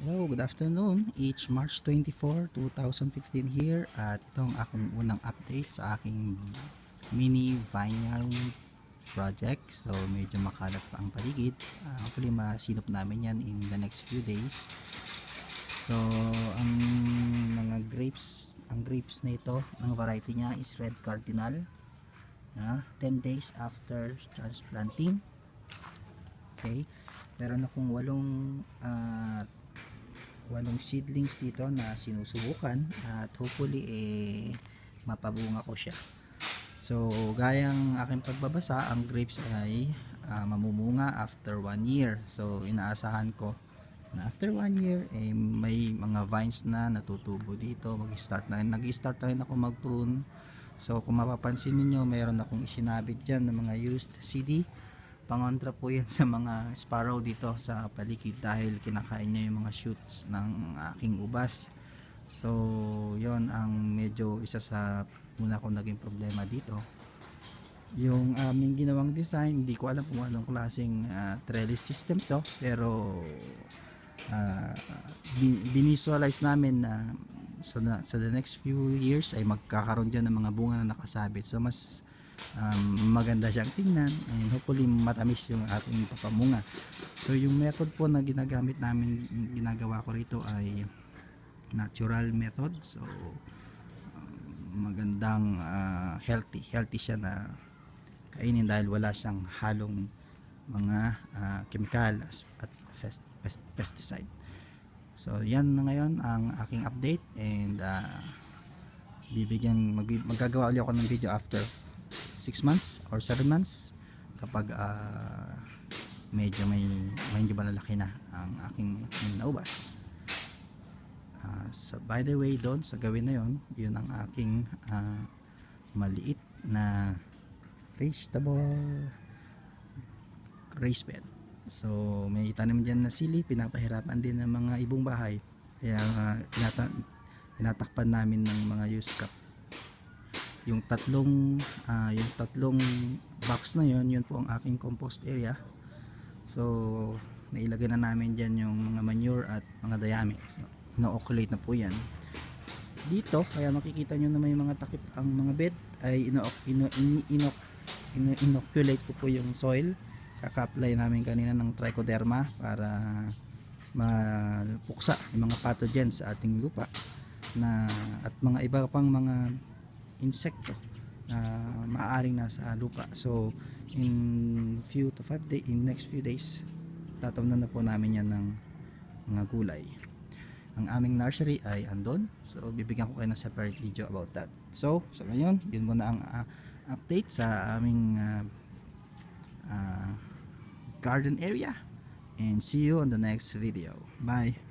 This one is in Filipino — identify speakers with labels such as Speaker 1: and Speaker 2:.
Speaker 1: Hello, good afternoon. It's March 24, 2015 here at itong aking unang update sa aking mini vineyard project. So medyo makalat pa ang paligid. Hopefully masinop namin yan in the next few days. So ang mga grapes, ang grapes na ito, ang variety niya is Red Cardinal. 10 days after transplanting. Okay. Meron akong walong seedlings dito na sinusubukan at hopefully mapabunga ko siya. So gayang aking pagbabasa, ang grapes ay mamumunga after 1 year. So inaasahan ko na after 1 year may mga vines na natutubo dito. Nag-start na rin ako mag-prune. So kung mapapansin niyo, mayroon akong isinabit dyan ng mga used CD. Pangontra po yan sa mga sparrow dito sa paligid dahil kinakain niya yung mga shoots ng aking ubas. So yon ang medyo isa sa muna ko naging problema dito. Yung aming ginawang design, hindi ko alam kung anong klaseng trellis system to, pero binisualize namin na sa the next few years ay magkakaroon dyan ng mga bunga na nakasabit. So mas maganda siyang tingnan and hopefully matamis yung ating papamunga. So yung method po na ginagawa ko rito ay natural method. So magandang healthy siya na kainin dahil wala siyang halong mga chemical at pesticide. So yan na ngayon ang aking update and magagawa ulit ako ng video after 6 months or 7 months kapag medyo malalaki na ang aking naubas. So by the way, doon sa gawin na yun ang aking maliit na vegetable raised bed. So may tanim dyan na sili, pinapahirapan din ng mga ibong bahay, kaya tinatakpan namin ng mga used cup. Yung tatlong box na yun po ang aking compost area. So nailagay na namin dyan yung mga manure at mga dayami. So ino-oculate na po yan dito, kaya makikita nyo na may mga takip ang mga bed ay inoculate ko po yung soil. Kaka-apply namin kanina ng trichoderma para mapuksa yung mga pathogens sa ating lupa at mga iba pang mga insekto na maaaring nasa lupa. So in next few days tatamnan na po namin yan ng mga gulay. Ang aming nursery ay andon, so bibigyan ko kayo ng separate video about that. So ngayon, yun muna ang update sa aming garden area, and see you on the next video. Bye.